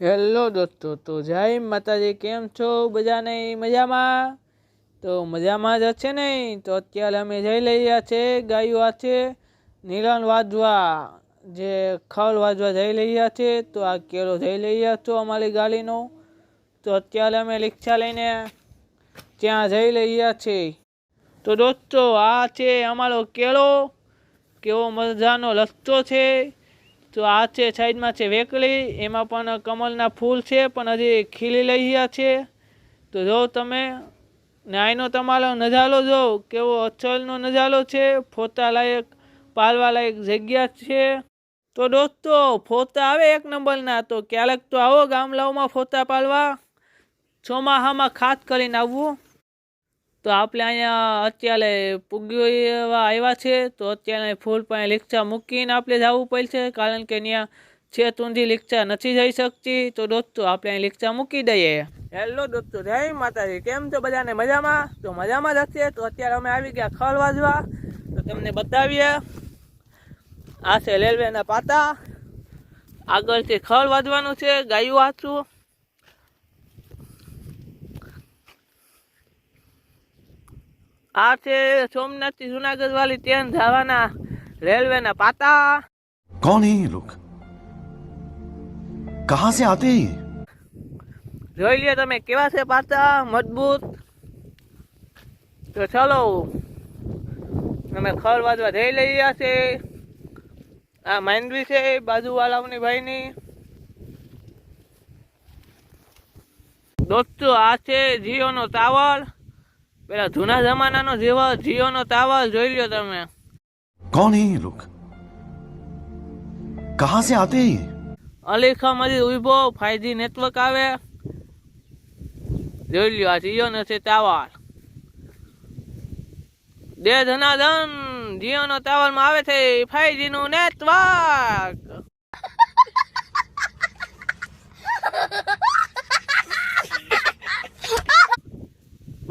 Hello દોસ્તો, તો જય માતાજી. કેમ છો બધાને? મજામાં? તો મજામાં જ છે ને? તો અત્યારે અમે જઈ રહ્યા છે ગાયો હાથે નીલણ વાજવા, જે ખળ વાજવા જઈ રહ્યા છે. તો આ કેળો જઈ રહ્યા છો અમારી ગાડીનો. તો અત્યારે અમે રિક્ષા લઈને ત્યાં જઈ રહ્યા છીએ. તો દોસ્તો, આ છે અમારો કેળો. કેવો મજાનો રસ્તો છે. તો આ છે સાઈડમાં છે વેકળી, એમાં પણ કમળના ફૂલ છે, પણ હજી ખીલી રહ્યા છે. તો જો તમે નાયનો તમારો નજારો જો, કેવો અચલનો નજારો છે. ફોટા લાયક, પાલવા લાયક જગ્યા છે. તો દોસ્તો, ફોટા આવે એક નંબરના. તો ક્યારેક તો આવો ગામડાઓમાં ફોટા પાડવા, ચોમાહામાં ખાસ કરીને આવવું. તો આપણે અહીંયા અત્યારે પૂગ્યો એવા આવ્યા છે. તો અત્યારે ફૂલ પાસે રિક્ષા મૂકીને આપણે જવું પડશે, કારણ કે ત્યાં છે ઊંધી રિક્ષા નથી જઈ શકતી. તો દોસ્તો, આપણે અહીં રિક્ષા મૂકી દઈએ. હેલો દોસ્તો, જય માતાજી. કેમ છો બધાને? મજામાં? તો મજામાં જ હશે. તો અત્યારે અમે આવી ગયા ખળ વાજવા. તો તમને બતાવીએ, આ છે રેલવેના પાટા. આગળથી ખળ વાજવાનું છે ગાયું હાથું. આ છે સોમનાથ થી જુનાગઢ વાળી ટ્રેન જવાના રેલવેના પાટા. कौन है ये लोग? कहां से आते हैं? જોઈ લ્યો તમે કેવા છે પાટા, મજબૂત. તો ચલો, અમે ખળ વાજવા જઈ રહ્યા છે. આ માંડવી છે બાજુવાળાની ભાઈની. દોસ્તો, આ છે જીઓનો ટાવર. પેલા જૂના જમાનાનો જેવો જીઓનો ટાવર જોઈ લ્યો તમે. कौन है ये लोग? कहां से आते हैं? અલીખમ હજી ઉભો, 5G નેટવર્ક આવે. જોઈ લ્યો, આ જીઓનો છે ટાવર. દે ધનાધન જીઓનો ટાવરમાં આવે છે 5G નું નેટવર્ક.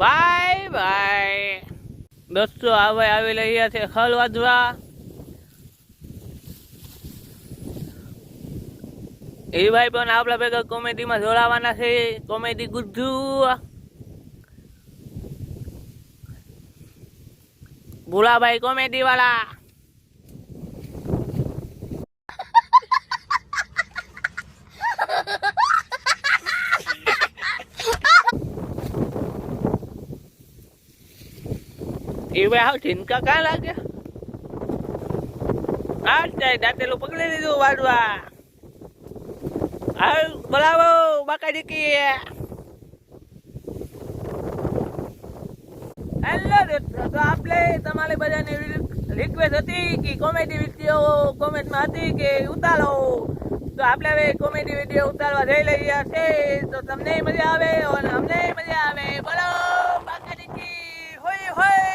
Bye bye. દોસ્તો, હવે આવી રહ્યા છે ખળ વાજવા. એ ભાઈ પણ આપણા ભેગા કોમેડીમાં જોડાવાના છે. કોમેડી ગુજ્જુ, ભૂલાભાઈ કોમેડી વાળા. એ ભાઈ આવ ઢીનકા ક્યાં લાગે? આ દાંતેલું પકડી લીધું વાળવા. હાલ બોલાવો બાકાજી કી. હેલો દોસ્તો, તો આપણે તમારે બધાને રિક્વેસ્ટ હતી કે કોમેડી વિડીયો કોમેન્ટમાં હતી કે ઉતારો. તો આપણે હવે કોમેડી વિડીયો ઉતારવા જઈ રહ્યા છે. તો તમને મજા આવે અને અમને મજા આવે. બોલો બાકાજી કી. હોય હોય.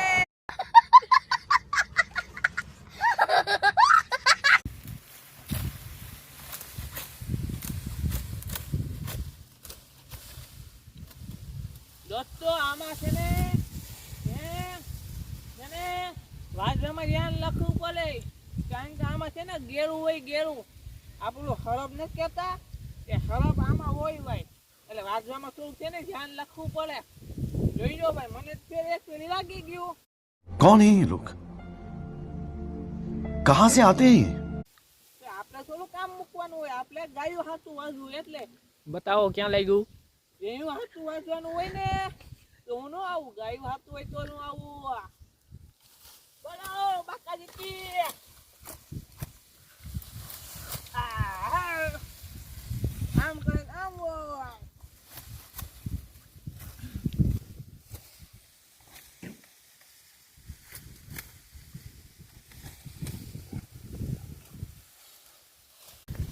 દોસ્તો, આમાં છે ને વાજવામાં ધ્યાન લખવું પડે, કારણ કે આમાં છે ને ગેરું હોય. ગેરું આપણું હરબ નથી કહેતા, એ હરબ આમાં હોય ભાઈ. એટલે વાજવામાં થોડું છે ને ધ્યાન લખવું પડે. જોઈ લો ભાઈ, મને ફેર એક ફેરી લાગી ગયું. कौन है ये लोग? कहां से आते हैं? આપણે થોડું કામ મૂકવાનું હોય, આપણે ગાયું હાથું વાજવું. એટલે બતાવો ક્યાં લાગ્યું. એનું હાથું વાજવાનું હોય ને, તો હું ન આવું. ગાયું હાથું હોય તો હું આવું. બોલો બાકાજી કી. આમ કરીને આમ હોય.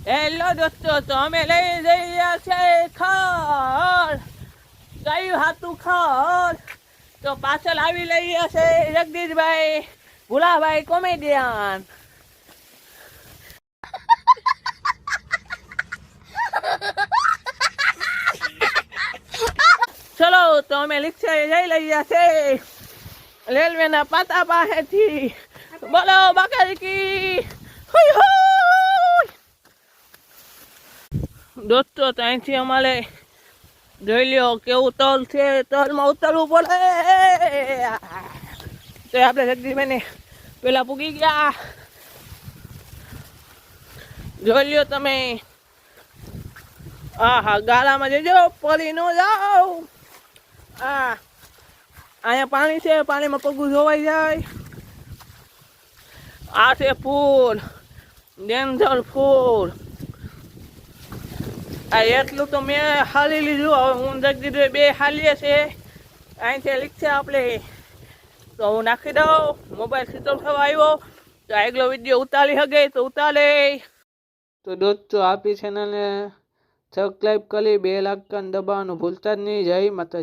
હેલો દોસ્તો, તો અમે લઈ રહ્યા છે ખળ, ગાયું હાથું ખળ. તો પાછળ આવી રહ્યા છે જગદીશભાઈ, ભુલાભાઈ કોમેડિયન. ચલો, તો અમે રિક્ષા જઈ રહ્યા છે રેલવેના પાટા પાસેથી. બોલો બાકાજી કી. હોય હોય. દોસ્તો તો અહીંથી અમારે જોઈ લ્યો કેવું તલ છે, તલમાં ઉતરવું પડે. તો આપણે જગદીશભાઈને પેલા પૂગી ગયા. જોઈ લ્યો તમે. હા ગાળામાં જજો, પડી ન જાઓ. અહીંયા પાણી છે, પાણીમાં પગું ધોવાઈ જાય. આ છે ફૂલ, ડેન્જર ફૂલ. આ એટલું તો મેં હાલી લીધું. હવે હું જગદીશ બે હાલીએ છે. અહીંથી લીક છે આપણે, તો હું નાખી દઉં. મોબાઈલ સ્વિચ ઓફ થવા આવ્યો, તો આગલો વિડીયો ઉતારી શકે તો ઉતારે. તો દોસ્તો આપણી ચેનલને સબસ્ક્રાઈબ કરી 2 લાખ દબાવવાનું ભૂલતા જ નહીં. જય માતાજી.